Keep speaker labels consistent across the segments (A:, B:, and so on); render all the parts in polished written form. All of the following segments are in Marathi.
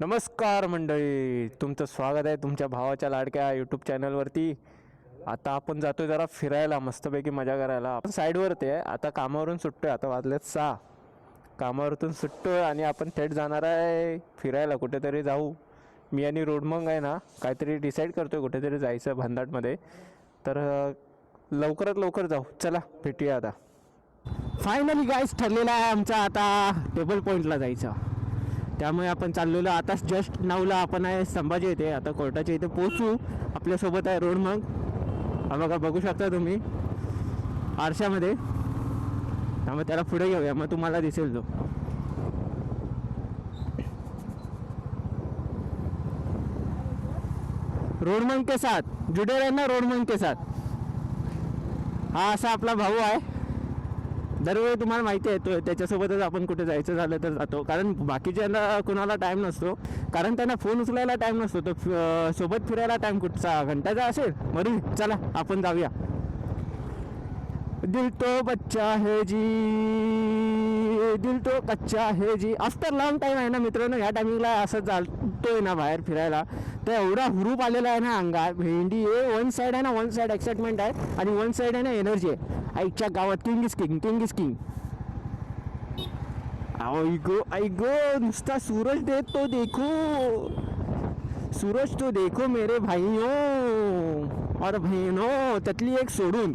A: नमस्कार मंडळी, तुमचं स्वागत आहे तुमच्या भावाच्या लाडक्या यूट्यूब चॅनलवरती. आता आपण जातोय जरा फिरायला, मस्तपैकी मजा करायला. आपण साईडवरती आहे, आता कामावरून सुटतोय. आता वाजलेत 6. कामावरतून सुटतोय आणि आपण थेट जाणार आहे फिरायला. कुठेतरी जाऊ. मी आणि रोडमंग आहे ना, काहीतरी डिसाईड करतोय कुठेतरी जायचं भन्नाटमध्ये. तर लवकरात लवकर जाऊ. चला भेटूया आता. फायनली गाईस ठरलेलं आहे आमचा आता टेबल पॉईंटला जायचं. त्यामुळे आपण चाललेलो आता जस्ट 9ला आपण आहे संभाजी येथे. आता कोर्टाच्या इथे पोहोचू. आपल्यासोबत आहे रोड मग. हा बघा, बघू शकता तुम्ही आरशामध्ये. त्यामुळे त्याला पुढे घेऊया, मग तुम्हाला दिसेल तो. रोडमंग के साथ जुडे रहना, रोडमंग के साथ. हा असा आपला भाऊ आहे. दरवेळी तुम्हाला माहिती आहे तो त्याच्यासोबतच आपण कुठे जायचं झालं तर जातो. कारण बाकीच्यांना कुणाला टाईम नसतो, कारण त्यांना फोन उचलायला टाईम नसतो. तर सोबत फिरायला टाईम कुठचा घंट्याचा असेल. बरी चला आपण जाऊया. दिल तो बच्चा है जी, दिल तो कच्चा है जी. आफ्टर लॉंग टाईम आहे ना मित्रांनो, ह्या टायमिंगला असं चालतोय ना बाहेर फिरायला, तर एवढा हुरूप आलेला आहे ना अंगात. भेंडी आहे वन साईड आहे ना, वन साईड एक्साइटमेंट आहे आणि वन साईड आहे ना एनर्जी आहे. आईच्या गावात king is king, king is king. आई गो नुसता सूरज देख तो देखो, सूरज तो देखो मेरे भाइयों और बहिणो. त्यातली एक सोडून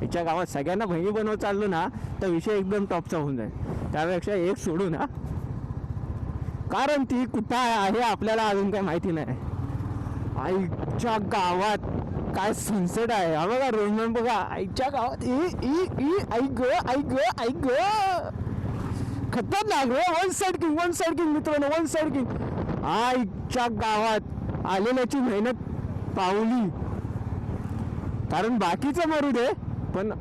A: हिच्या गावात सगळ्यांना बहिणी बनवत चाललो ना तर विषय एकदम टॉपचा होऊन जाईल. त्यापेक्षा एक सोडून हा, कारण ती कुठं आहे आपल्याला अजून काही माहिती नाही. आईच्या गावात काय सनसेट आहे. हा बघा रोडमन बघा. आईच्या गावात आई ग खतरनाक रे. One side king, one side king मित्रांनो, वन साईड किंग. आईच्या गावात आलेल्याची मेहनत पावली. कारण बाकीचं मरू दे, पण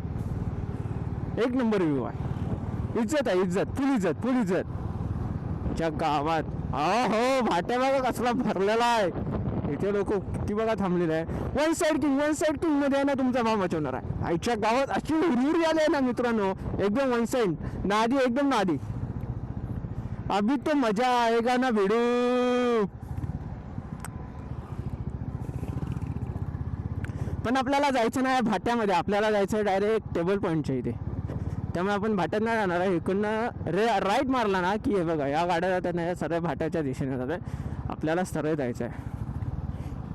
A: एक नंबर व्ह्यू आहे. इज्जत आहे, इज्जत, फुल इज्जत, फुल इज्जत च्या गावात. हो भाट्या बघा कसला भरलेला आहे. इथे लोक किती बघा थांबलेले आहे. One side king, one side king मध्ये आहे ना तुमचा भाव मचवणार आहे. आईच्या गावात अशी हुरहुरी आली आहे ना मित्रांनो, एकदम वन साईड नादी, एकदम नादी. अभी तो मजा आएगा ना भिडू. पण आपल्याला जायचं नाही भाट्यामध्ये, आपल्याला जायचं डायरेक्ट टेबल पॉईंटच्या इथे. त्यामुळे आपण भाट्यात नाही जाणार आहे. इकडनं राईट मारला ना की हे बघा या गाड्या जातात ना, या सरळ भाट्याच्या दिशेने जात आहे. आपल्याला सरळ जायचं आहे.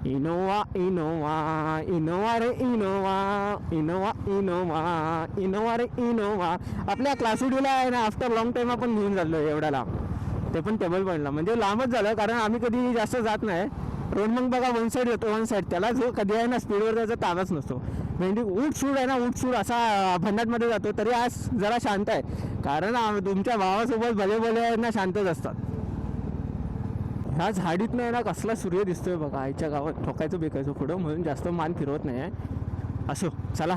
A: इनोवा इनोवा इनोवा रे इनोवा, इनोवा इनोवा इनोवा रे इनोवा. आपल्या क्लासुडीला आहे ना आफ्टर लॉंग टाईम आपण घेऊन चाललो एवढ्या लांब, ते पण टेबल पॉईंटला. म्हणजे लांबच झालं, कारण आम्ही कधी जास्त जात नाही. रोड मग बघा वन साईड येतो, वन साईड. त्याला जो कधी आहे ना स्पीडवर त्याचा ताबाच नसतो. म्हणजे ऊट सूड आहे ना, ऊट सूड असा भन्नाटमध्ये जातो. तरी आज जरा शांत आहे, कारण तुमच्या भावासोबत भले भले आहे ना शांतच असतात. ह्या झाडीत नाही ना कसला सूर्य दिसतोय बघा. आईच्या गावात ठोकायचं बेकायचं पुढं, म्हणून जास्त मान फिरवत नाही आहे. असो चला.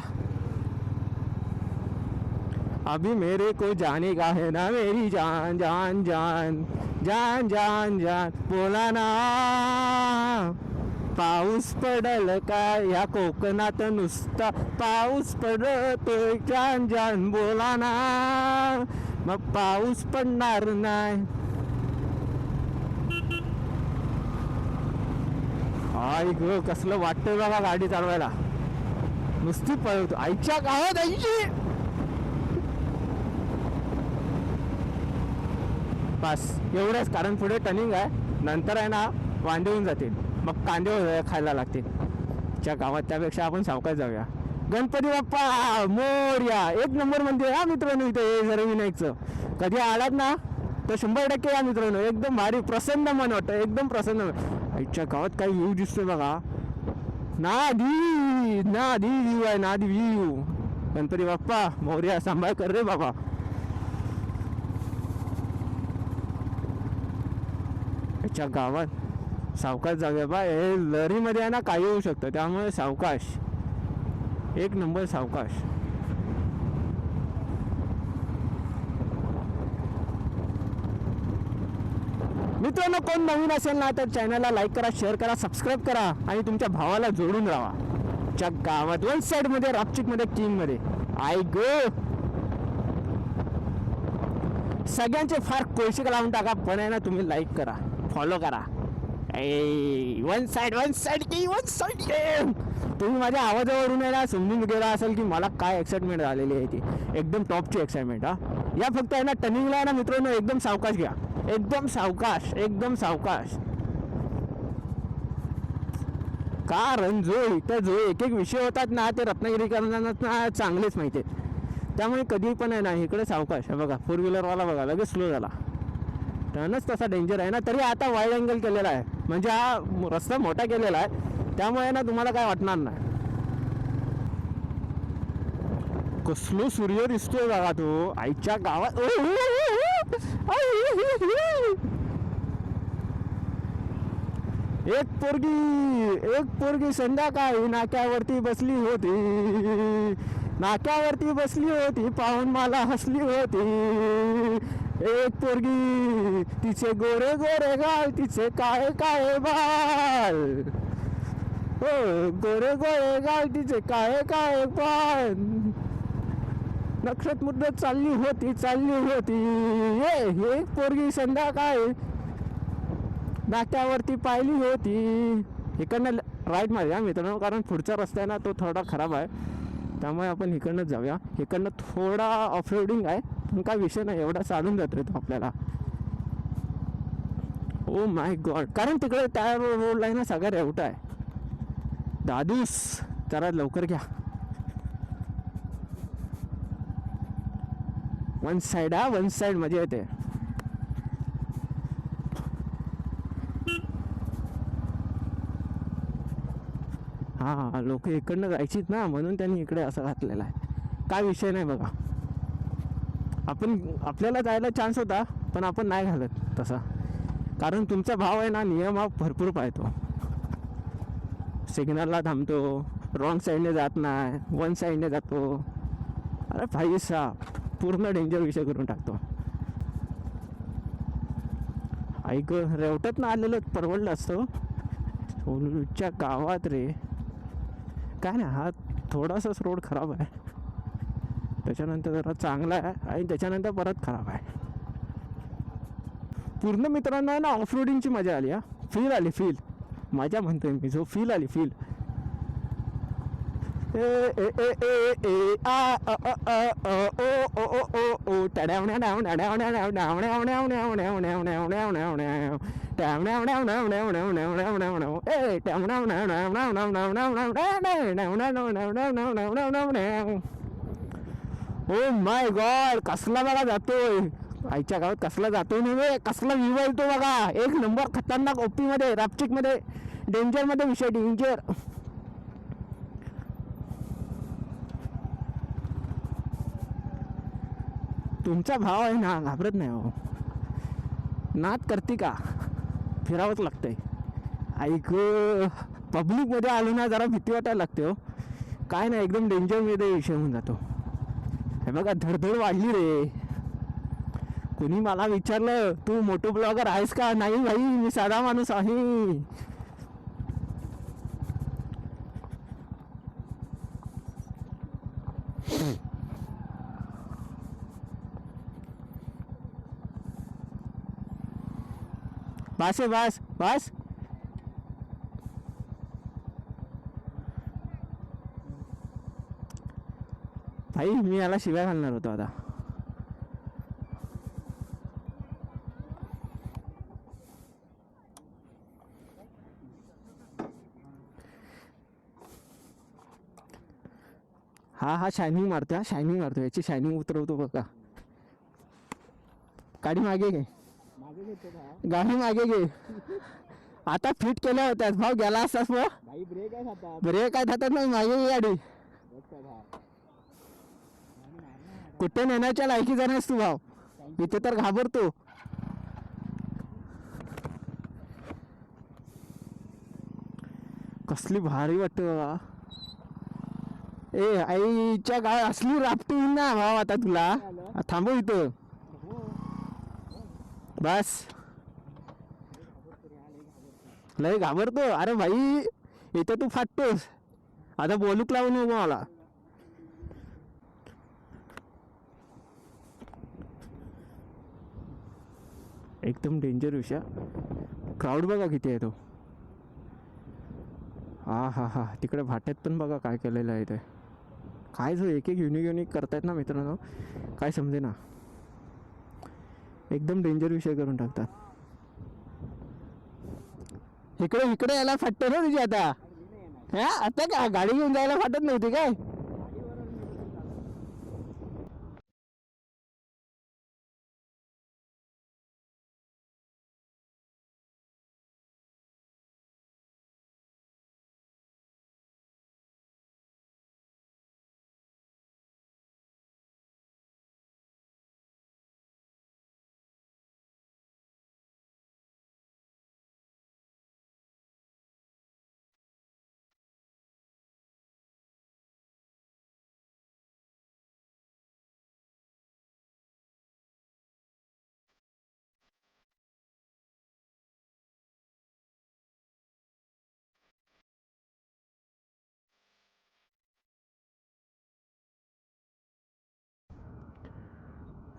A: अभी मेरे को जाने का है ना मेरी जान जान जान जान जान जान. बोला ना पाऊस पडल का या कोकणात, नुसता पाऊस पडतोय जान जान. बोला ना मग पाऊस पडणार नाही. आई ग कसलं वाटतंय बघा गाडी चालवायला. नुसती पळवतो आईच्या गावात. आईची बस एवढंच, कारण पुढे टर्निंग आहे. नंतर आहे ना वांदे होऊन जातील, मग कांदे खायला लागतील च्या गावात. त्यापेक्षा आपण सावकाश जाऊया. गणपती बाप्पा मोरया. एक नंबर म्हणजे हा मित्रांनो इथे जर विनायकचं कधी आलात ना तर 100% या मित्रांनो. एकदम भारी प्रसन्न मन वाटतं, एकदम प्रसन्न. आईच्या गावात काही व्ह्यू दिसतोय बघा. नादी नादी व्ह्यू आहे, नादी व्ह्यू. गणपती बाप्पा मोरया, सांभाळ कर रे बाबा. आईच्या गावात सावकाश जाऊया बा. हे लहरीमध्ये आहे ना काही होऊ शकतं, त्यामुळे सावकाश, एक नंबर सावकाश. मित्रांनो कोण नवीन असेल ना तर चॅनलला लाईक करा, शेअर करा, सबस्क्राईब करा आणि तुमच्या भावाला जोडून राहा. च्या गावात वन साईड मध्ये, रापचिक मध्ये, किंग मध्ये. आई गो सगळ्यांचे फार कोळशिक लावून टाका, पण आहे ना तुम्ही लाईक करा, फॉलो करा. One side game. तुम्ही माझ्या आवाजावरून आहे ना समजून गेला असेल की मला काय एक्साइटमेंट झालेली आहे ती. एकदम टॉपची एक्साइटमेंट. हा या फक्त आहे ना टर्निंगला आहे ना मित्रांनो एकदम सावकाश घ्या. एकदम सावकाश. कारण जो एक एक विषय होतात ना ते रत्नागिरीकरांना चांगलेच माहिती आहेत. त्यामुळे कधी पण आहे ना इकडे सावकाश. बघा 4 व्हीलरवाला बघा लगेच स्लो झाला. टर्नच तसा डेंजर आहे ना. तरी आता वाईड अँगल केलेला आहे म्हणजे हा रस्ता मोठा केलेला आहे त्यामुळे ना तुम्हाला काय वाटणार नाही. कसलो सूर्य दिसतोय बघा तो आईच्या गावात. एक पोरगी संध्याकाळी नाक्यावरती बसली होती पाहून मला हसली होती. एक पोरगी तिचे गोरे गाल तिचे काळे बाल. हो गोरे गाल तिचे काळे बाल. नक्षत्र मुद्दत चालली होती. एक पोरगी संध्याकाळी नाक्यावरती पाहिली होती. इकडनं राईट मारूया मित्रांनो कारण पुढचा रस्ता आहे ना तो थोडा खराब आहे त्यामुळे आपण इकडनंच जाऊया. इकडनं थोडा ऑफ रोडिंग आहे पण काय विषय नाही एवढा चालून जातोय तो आपल्याला. Oh my God. कारण तिकडे त्या रोडला आहे ना सगळ्या रेवटा आहे. दादूस जरा लवकर घ्या. वन साइड मजा येते. हां लोक इकडनं जायचीत ना म्हणून त्यांनी इकडे असं घातलेलं आहे. काय विषय नाही बघा. आपल्याला जायला चान्स होता पण आपण नाही घालत तसा. कारण तुमचा भाव आहे ना नियम हा भरपूर पाळतो. सिग्नलला थांबतो. रॉंग साईडने जात नाही. वन साईडने जातो. अरे भाई साहब पूर्ण डेंजर विषय करून टाकतो. ऐक रेवटात ना आलेलं परवडलं असतं. सोलूच्या गावात रे काय ना हा थोडासाच रोड खराब आहे. त्याच्यानंतर जरा चांगला आहे आणि त्याच्यानंतर परत खराब आहे. पूर्ण मित्रांनो ना ऑफ रोडिंगची मजा आली. फील आली मजा म्हणतोय मी जो फील आली. ओ माय गॉड कसला बघा जातोय आईच्या गावात. कसला जातोय नव्हे कसला व्ह्यू येतो बघा. एक नंबर खतरनाक. ओपी मध्ये रॅपचिक मध्ये डेंजर मध्ये विषय डेंजर. तुमचा भाव आहे ना घाबरत नाही हो. नाद करते का फिरावंच लागतंय. ऐक पब्लिक मध्ये आलो ना जरा भीती वाटायला लागते हो. काय नाही एकदम डेंजर मध्ये विषय होऊन जातो. हे बघा धडधड वाढली रे. कोणी मला विचारलं तू मोठो ब्लॉगर आहेस का. नाही भाई मी साधा माणूस आहे. बस भाई मी याला शिव्या घालणार होतो आता. हा शायनिंग मारतो याची शायनिंग उतरवतो बघा. गाडी मागे घे. आता फिट केल्या होत्या भाऊ गेला असतास ब्रेक आहे हातात नाही मागे गाडी. कुठे नेण्याच्या लायकीचा नाहीस तू भाऊ. इथे तर घाबरतो. कसली भारी वाटते बाबा. आईच्या गाय असली राफ्टिंग ना भाव आता तुला. थांबव इथं बस. लय घाबरतो. अरे भाई इथे तू फाटतोस. आता बोलूक लावून नको मला. एकदम डेंजर विषय. क्राऊड बघा किती आहे तो. हा हा हा, तिकडे भाट्यात पण बघा काय केलेलं आहे ते. काय जो एक एक युनिक करतायत ना मित्रांनो, काय समजे ना. एकदम डेंजर विषय करून टाकतात. इकडे इकडे यायला फाटतं ना तुझी आता. हा आता का गाडी घेऊन जायला फाटत नव्हती काय.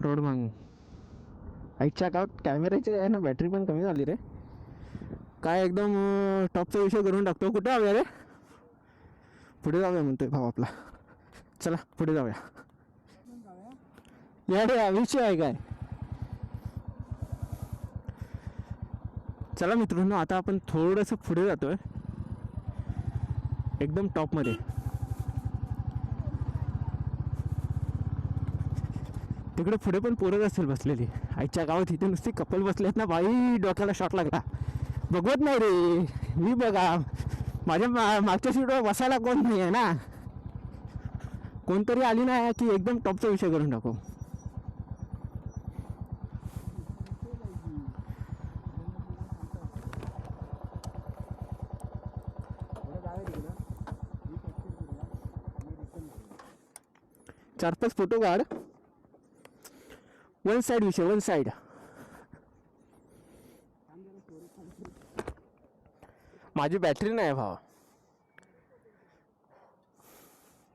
A: रोड मागून आईच्या गावात कॅमेऱ्याची आहे ना बॅटरी पण कमी झाली रे. काय एकदम टॉपचा विषय करून टाकतो. कुठे जाऊया रे. पुढे जाऊया म्हणतोय भाऊ आपला. चला पुढे जाऊया. या रे विषय आहे काय. चला मित्रांनो आता आपण थोडंसं पुढे जातोय एकदम टॉपमध्ये. तिकडे पुढे पण पोरच असेल बसलेली. आईच्या गावात इथे नुसती कपल बसलेत ना बाई, डोक्याला शॉट लागला. बघवत नाही रे मी. बघा माझ्या मागच्या सीटवर बसायला कोण नाही आहे ना. कोणतरी आली नाही की एकदम टॉपचा विषय करून टाकू. चार पाच फोटो काढ. वन साइड विषय, वन साइड. माझी बॅटरी नाही भावा.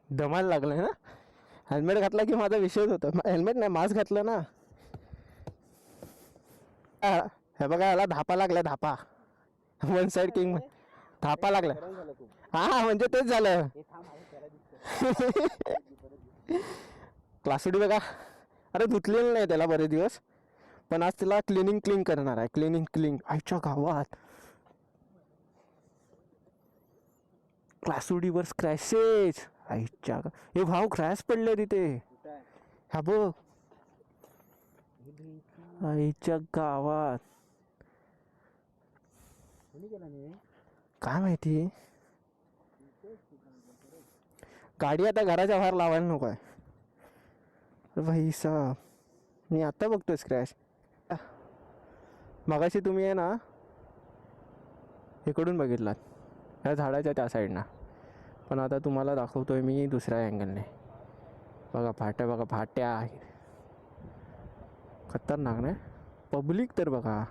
A: दमायला लागलाय ना. हेल्मेट घातला की माझा विषयच होता. हेल्मेट नाही मास्क घातलं ना. हे बघा याला धापा लागला. धापा वन साइड किंग धापा लागला. हा म्हणजे तेच झालं. क्लासडी बघा. अरे धुतलेलं नाही त्याला बरेच दिवस, पण आज तिला क्लिनिंग करणार आहे. क्लिनिंग आईच्या गावात. क्लासुडीवर स्क्रॅचेस. आईच्या हे भाऊ क्रॅश पडले तिथे. हा बघ आईच्या गावात. काय माहिती. गाडी आता घराच्या बाहेर लावायला नको आहे भाई साहब. मी आता बघतोय स्क्रॅच. मगाशी तुम्ही आहे ना इकडून बघितलात ह्या झाडाच्या त्या साईडनं, पण आता तुम्हाला दाखवतोय मी दुसऱ्या अँगलने. बघा फाट्या, बघा फाट्या खतरनाक नाही. पब्लिक तर बघा.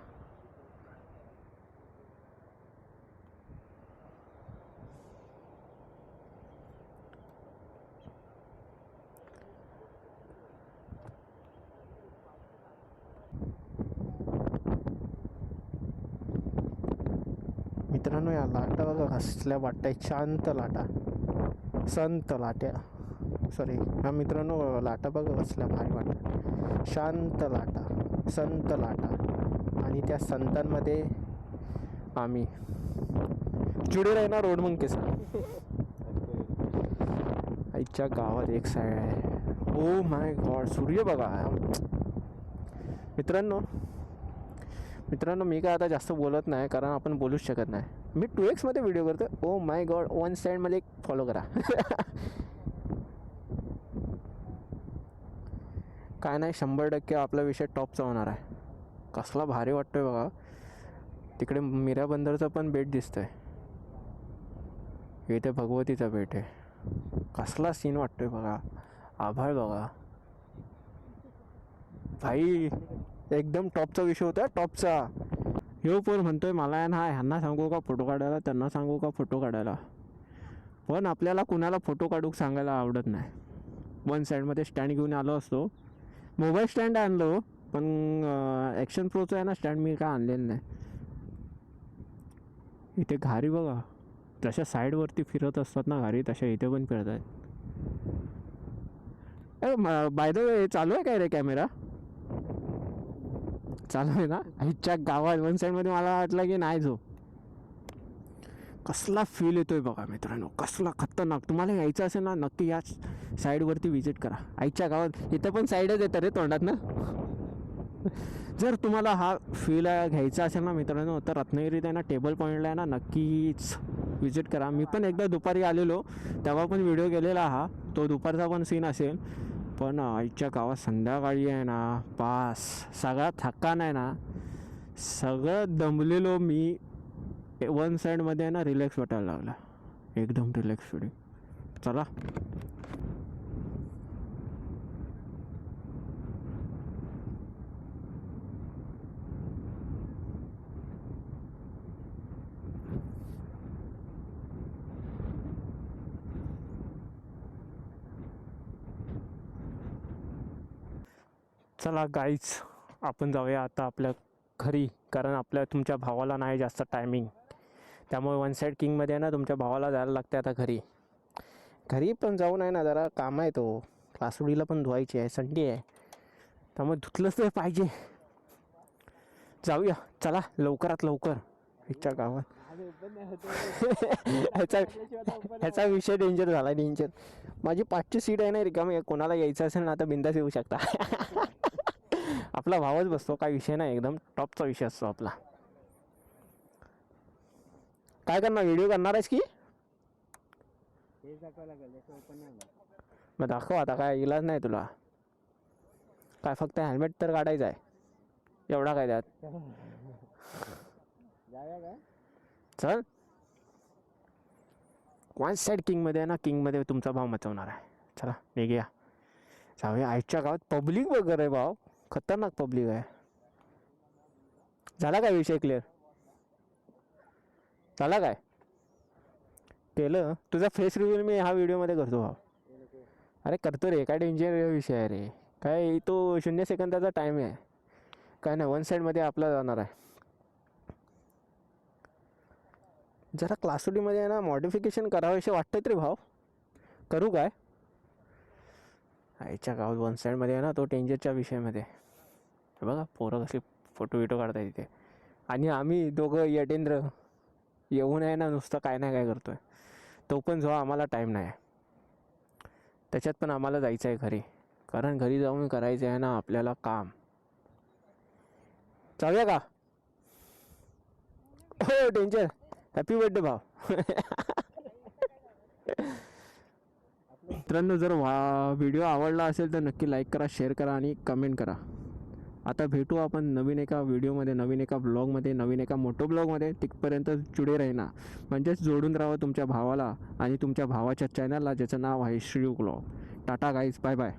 A: मित्रांनो या लाटा बघा कसल्या वाटताय. शांत लाटा, संत लाट्या. सॉरी हा मित्रांनो लाटा बघा कसल्या भारी वाटतात. शांत लाटा, संत लाटा. आणि त्या संतांमध्ये आम्ही जुडे राही ना रोड मग के साथ. आईच्या गावात एक साईड आहे. ओ माय गॉड सूर्य बघा. मित्रांनो मी काय आता जास्त बोलत नाही कारण आपण बोलूच शकत नाही. मी 2x मध्ये व्हिडिओ करतो. Oh my God one side मध्ये एक फॉलो करा. काय नाही 100% आपला विषय टॉपचा होणार आहे. कसला भारी वाटतोय बघा. तिकडे मीरा बंदरचं पण बेट दिसतंय. इथे भगवतीचा बेट आहे. कसला सीन वाटतोय बघा. आभाळ बघा भाई. एकदम टॉपचा विषय होता. टॉपचा. ह्यो पोर म्हणतोय मला ना ह्यांना सांगू का फोटो काढायला, त्यांना सांगू का फोटो काढायला. पण आपल्याला कुणाला फोटो काढू सांगायला आवडत नाही. वन साईडमध्ये स्टँड घेऊन आलो असतो. मोबाईल स्टँड आणलो पण ॲक्शन प्रोचं आहे ना स्टँड मी काय आणलेलं नाही. इथे घारी बघा, जशा साईडवरती फिरत असतात ना घारी तशा इथे पण फिरत आहेत. बाय द वे चालू आहे काय रे कॅमेरा? चालू आहे ना. आईच्या गावात वन साईडमध्ये मला वाटलं की नाही जो कसला फील येतोय बघा मित्रांनो, कसला खतरनाक. तुम्हाला यायचं असेल ना नक्की या साईडवरती व्हिजिट करा. आईच्या गावात इथं पण साईडच येतं रे तोंडात ना. जर तुम्हाला हा फील घ्यायचा असेल ना मित्रांनो तर रत्नागिरीत आहे ना टेबल पॉईंटला आहे ना नक्कीच व्हिजिट करा. मी पण एकदा दुपारी आलेलो तेव्हा पण व्हिडिओ गेलेला हा, तो दुपारचा पण सीन असेल. पण आईच्या गावात संध्याकाळी आहे ना पास सगळा थकान आहे ना, सगळं दमलेलो मी. वन साईडमध्ये आहे ना रिलॅक्स वाटायला लागला, एकदम रिलॅक्स फीलिंग. चला चला गाईज, आपण जाऊया आता आपल्या घरी. कारण आपल्या तुमच्या भावाला नाही जास्त टायमिंग, त्यामुळे वन साईड किंगमध्ये आहे ना तुमच्या भावाला जायला लागते आता घरी. घरी पण जाऊन आहे ना जरा काम आहे, तो क्लासुडीला पण धुवायची आहे, संडे आहे त्यामुळे धुतलंच तर पाहिजे. जाऊया चला लवकरात लवकर ह्याच्या गावात. ह्याचा विषय डेंजर झाला, डेंजर. माझी 5ची सीट आहे ना रिकामी, कोणाला यायचं असेल ना तर बिंदास येऊ शकता. आपला भावच बसतो, काय विषय नाही, एकदम टॉपचा विषय असतो आपला. काय करणार, व्हिडिओ करणार आहेस की? मग दाखव आता, काय इलाज नाही तुला. काय फक्त हेल्मेट तर काढायचं आहे, एवढा काय त्यात. चल वन साईड किंगमध्ये आहे ना, किंगमध्ये तुमचा भाव मचवणार आहे. चला निघूया, जाऊया. आईच्या गावात पब्लिक वगैरे भाव खतरनाक पब्लिक आहे. झाला काय विषय क्लिअर? झाला काय? केलं तुझा फेस रिव्ह्यू मी ह्या व्हिडिओमध्ये करतो भाव. अरे करतो रे, काय डेंजर विषय आहे रे, काय तो 0 सेकंदाचा टाईम आहे. काय नाही, वन साईडमध्ये आपला जाणार आहे. जरा क्लासुडीमध्ये आहे ना मॉडिफिकेशन करावेसे वाटतं रे भाव, करू काय? आईच्या गावात वन साईडमध्ये आहे ना तो डेंजरच्या विषयामध्ये. बघा पोरं कसे फोटो विटो काढताय तिथे, आणि आम्ही दोघं यटेंद्र येऊन आहे ना नुसतं काय नाही काय करतोय. तो पण जो आम्हाला टाईम नाही, त्याच्यात पण आम्हाला जायचं आहे घरी, कारण घरी जाऊन करायचं आहे ना आपल्याला काम. जाऊया का? हो डेंजर. हॅपी बर्थडे भाव. मित्रांनो जर व्हिडिओ आवडला असेल तर नक्की लाईक करा, शेअर करा आणि कमेंट करा. आता भेटू आपण नवीन एका व्हिडिओमध्ये, नवीन एका ब्लॉगमध्ये, नवीन एका मोठो ब्लॉगमध्ये. तिथपर्यंत जुडे राहिना, म्हणजेच जोडून राहावं तुमच्या भावाला आणि तुमच्या भावाच्या चॅनलला, ज्याचं नाव आहे Shri blog. Tata guys, bye bye.